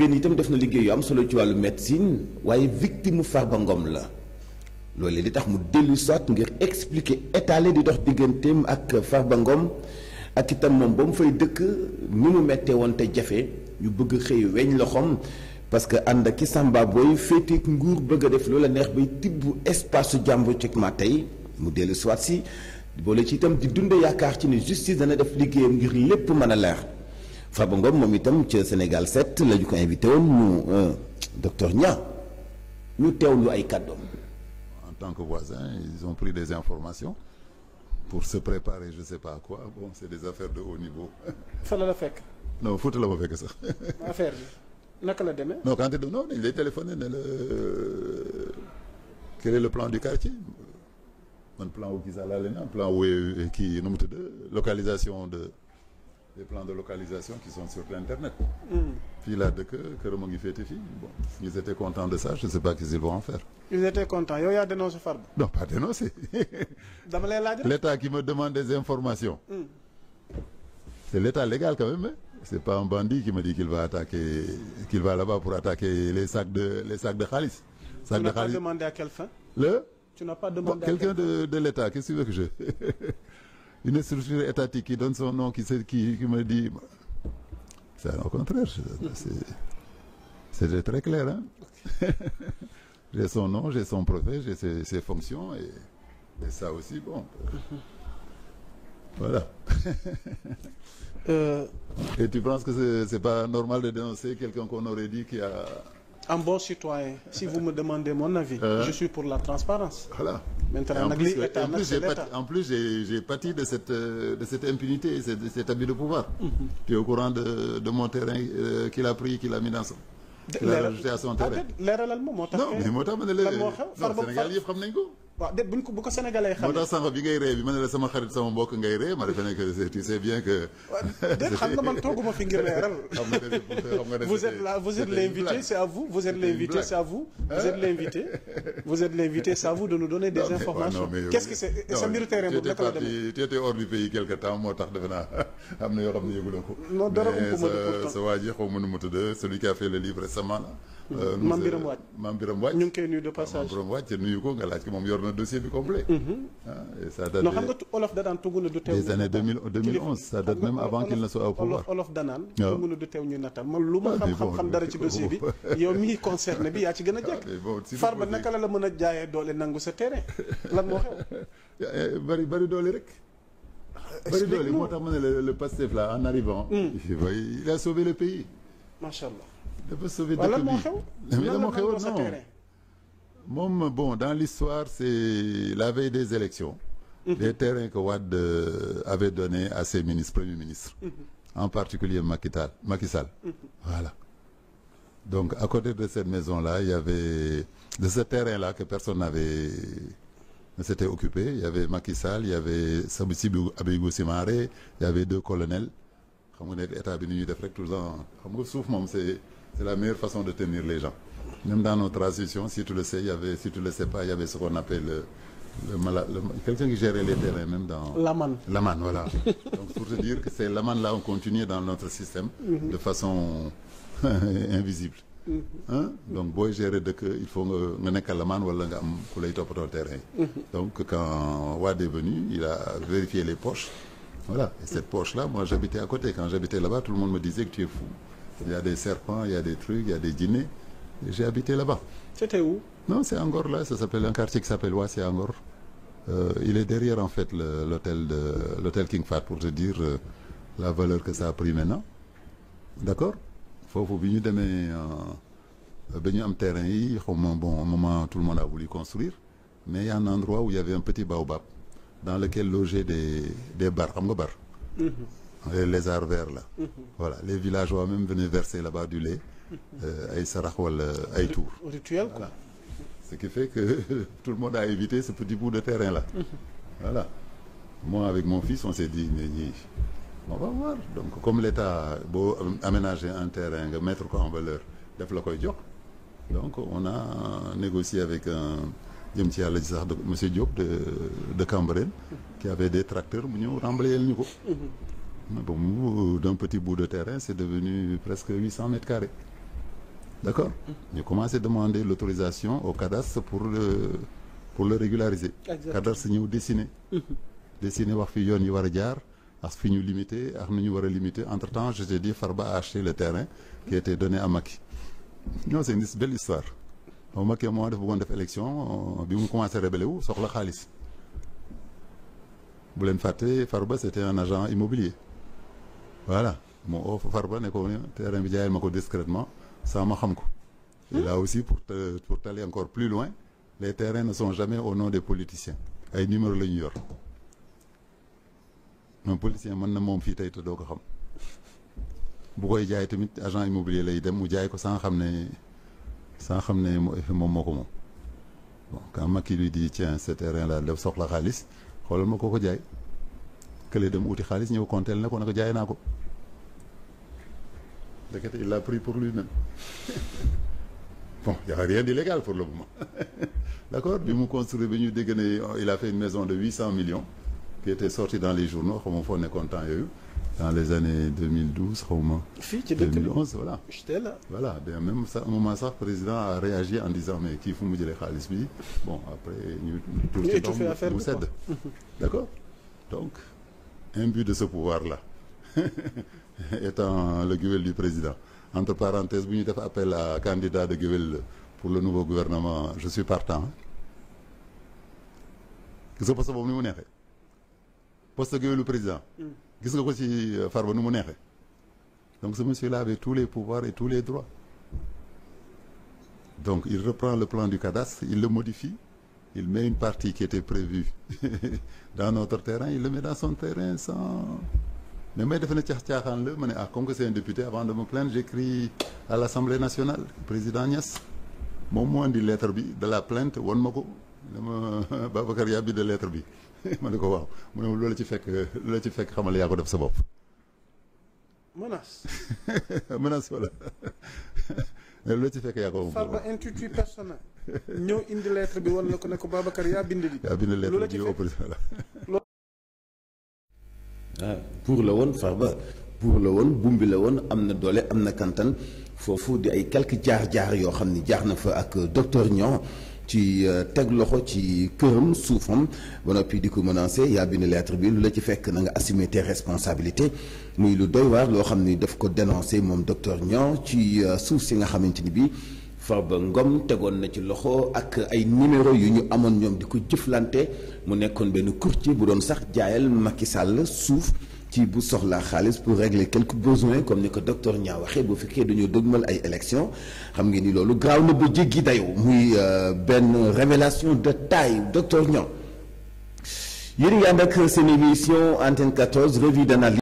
benn itam def na liggéey yu am solo ci wàllu médecine waaye victime Farba Ngom la loolu li tax mu dellu soit ngir expliquer étaler di dox digganteem ak Farba Ngom ak itam moom ba mu fay dëkk ni mu méttee woon te jafe ñu bëgg xëy weñ loxoom parce que ànd ak ki Samba booy féeteek nguur bëgg a def loola neex bay tibb espace su jàmbur ci ma tey mu dellu soit si boole ci itam di dunde yaakaar ci ne justice dana def liggéeyam ngir lépp mën a leer Farba Ngom moom itam ca Sénégal 7 la ñu ko invité woon mu docteur Niang ñu teewlu ay kàddoom. En tant que voisins, ils ont pris des informations pour se préparer je sais pas à quoi. Bon, c'est des affaires de haut niveau. fa la fekk. Non Fouta la ma fekk sax. affaire bi naka la demee. non quand non dañ lay téléphoné ne la quel est le plan du quartier man plan wu kii sax laa leen am plan wu kii nu mu tudd localisation de des plans de localisation qui sont sur l'internet. fii laa dëkk këram a ngi féete fii bon ils étaient contents de ça je sais pas qu'est-ce qu'ils vont en faire. ils étaient contents yow yaa dénoncé Farba. non pas dénoncé. dama lay laaj rek. L'État qui me demande des informations. C'est l'État légal quand même. C'est pas un bandit qui me dit qu'il va là-bas pour attaquer les sacs de xaalis. Tu n'as pas demandé à quelle fin? Tu n'as pas demandé à quelqu'un de l'État, qu'est-ce que tu veux que je... Une structure étatique qui donne son nom, qui me dit... C'est au contraire, c'est très clair. Hein? J'ai son nom, j'ai son brevet, j'ai ses fonctions et ça aussi, bon... Voilà. Et tu penses que c'est pas normal de dénoncer quelqu'un qu'on aurait dit qui a... Un bon citoyen, si vous me demandez mon avis, je suis pour la transparence. Voilà. Maintenant, en plus, j'ai pâti de cette impunité, de cet abus de pouvoir. Tu es au courant de mon terrain qu'il a pris, qu'il a mis dans son... qu'il a rajouté à son terrain. Non, mais moo tax ma ne la Sénégal yëpp xam nañ ko. waaw déet bu ko Sénégalais xam. moo tax sànq bi ngay ree bi ma ne la sama xarit sama mbokk ngay ree ma defe ne que tu sais bien que. déet xam nga man tooguma fi ngir reeral. xam nga ne vous êtes là, vous êtes l'invité, c'est à vous. Vous êtes l'invité, c'est à vous. Vous êtes l'invité. Vous êtes l'invité, c'est à vous de nous donner des informations. Qu'est-ce que c'est sa mbiru terrain boobu naka la demee. tu étais hors du pays quelque temps moo tax defe naa am na yoo xam ne yëguloo ko. non dara mais sa waa ji xaw ma nu mu tudd celui qui a fait le livre récemment. Mame Birame Wathie. Mame Birame Wathie. ñu ngi koy nuyu de passage. Mame Birame Wathie nuyu ko nga laaj ko moom yor na dossier bi complet. Et ça date non xam nga olof da daan tungu na du teew. des années 2011 ça date même avant qu'il ne soit au pouvoir. olof danaan tungu na du teew ñuy natal man lu ma xam dara ci dossier bi yow mii concerné bi yaa ci gën a jekk. Farba naka la mën a jaayee doole nangu sa terrain lan moo xew. bari doole rek. bari doole moo tax ma ne le Pastef là en arrivant. il a sauvé le pays. macha allah. dafa sauvé dëkk bi lan moo xew non moom bon dans l'histoire c'est la veille des élections. des terrains que Wade avait donnés à ses ministres premiers ministres. En particulier Macky Sall. Voilà. Donc à côté de cette maison-là il y avait de ce terrain-là que personne ne s'était occupé il y avait Macky Sall il y avait Saboussibou Abigou Simaré il y avait 2 colonels xam nga ne état bi ni ñuy def rek tout le temps xam nga suuf moom c'est la meilleure façon de tenir les gens. Même dans nos transitions, si tu le sais, si tu le sais pas, il y avait ce qu'on appelle quelqu'un qui gérait les terrains même dans... Laman, voilà. Donc pour te dire que c'est Laman là, on continue dans notre système de façon invisible. Hein? Donc booy gérer dëkk il faut nga nekk Laman wala nga am ku lay toppatoo terrain. Donc quand Wade est venu, il a vérifié les poches. Voilà. Et cette poche-là, moi j'habitais à côté. Quand j'habitais là-bas, tout le monde me disait que tu es fou. Il y a des serpents, il y a des trucs, il y a des dîners. Et j'ai habité là-bas. C'était où? Non, c'est Angor là. Ça s'appelle un quartier qui s'appelle Ouassi Angor. Il est derrière en fait l'hôtel King Fahd pour te dire la valeur que ça a pris maintenant. D'accord? Foofu bi ñu demee ba ñu am terrain yi xaw ma bon un moment tout le monde a voulu construire mais il y a un endroit où il y avait un petit baobab dans lequel logeaient des bars xam nga bar. Les lézards verts là. Voilà, les villageois même venaient verser là-bas du lait. ay sarax wala ay tour. Rituel quoi. Voilà. Ce qui fait que tout le monde a évité ce petit bout de terrain là. Voilà. Moi avec mon fils on s'est dit mais on va voir. Donc comme l'État boo aménager un terrain nga mettre ko en valeur def la koy jox. Donc on a négocié avec un jëm ci yàlla ci sax monsieur Diop de Cambérène qui avait des tracteurs mu ñëw remblayer ñu ko. Bon, d'un petit bout de terrain c'est devenu presque 800 mètres carrés. d'accord ñu commencé demander l'autorisation au cadastre pour le régulariser. cadastre ñëw dessiner. dessiner wax fi yoon yi war a jaar ak fi ñu limité ak nu ñu war a limité entre temps je t'ai dit Farba a acheté le terrain qui était donné à Macky. non c'est une belle histoire. moom Macky moo def bëggoon def élection bi mu commencé rébellé wu soxla xaalis. bu leen fàtte Farba c'était un agent immobilier. voilà moo oo Farba ne ko terrain bi jaayal ma ko discrètement sans ma xam ko. et là aussi pour t'aller encore plus loin les terrains ne sont jamais au nom des politiciens ay numéro la ñu yor un politicien mën na moom fii tey te doo ko xam bu koy jaay tamit agent immobilier lay dem mu jaay ko sans xam ne moom moo ko moom. bon quand Macky lui dit tiens ce terrain là def soxla xaalis xoolal ma ko jaay kële dem uti xaalis ñëw konteel ne ko jaay naa ko. Dekete, il l'a pris pour lui-même. Bon, il n'y a rien d'illégal pour le moment. D'accord? Bi mu construit, il a fait une maison de 800 millions qui était sortie dans les journaux, comme on est content, dans les années 2012, 2011, voilà. J'étais là. Voilà, même ça, à un moment, ça, le président a réagi en disant mais qu'il faut me dire les khalis. Bon, après, nous cède. D'accord? Donc, imbu de ce pouvoir-là. Étant le gueule du président. Entre parenthèses, vous avez fait appel à candidat de gueule pour le nouveau gouvernement, je suis partant. Qu'est-ce que vous avez fait? Poste de gueule le président. Qu'est-ce que vous avez fait? Donc ce monsieur-là avait tous les pouvoirs et tous les droits. Donc il reprend le plan du cadastre, il le modifie, il met une partie qui était prévue dans notre terrain, il le met dans son terrain sans... Mais moi, comme que c'est un député, avant de me plaindre, j'écris à l'Assemblée nationale, président Niass. Mon mot dit lettre de la plainte, on m'a dit, Babacar Yabi de lettre bi. Je me dis, wow, je me dis, tu fais que je me dis, menace. Menace, voilà. Le tu fais que y Farba intuitu personnel. Ñëw indi lettre bi wala ko ne ko Babacar yaa bind li. Yaa bind lettre bi au président. pour la woon Farba pour la woon bumbi la woon am na doole am na kantan foofu di ay quelques jaar-jaar yoo xam ni jaar na fa ak docteur Niang ci teg loxo ci këram suufam ba noppi di ko menacé yaa bind lettre bi lu la ci fekk na nga assumer tes responsabilités muy lu doy waar loo xam ni daf ko dénoncé moom docteur Niang ci suuf si nga xamante ni bi Farba Ngom tegoon na ci loxo ak ay numéro yu ñu amoon ñoom di ko jëflante mu nekkoon benn courtier bu doon sax jaayal Macky Sall suuf ci bu soxlaa xaalis pour régler quelques besoins comme ni ko docteur Niang waxee bu fekkee dañoo dëgmal ay élections xam ngeen ni loolu graaw na ba jéggi dayoo muy benn révélation de taille docteur Niang yéen ngi ànd ak seen émission Antenne 14 revue d'analyse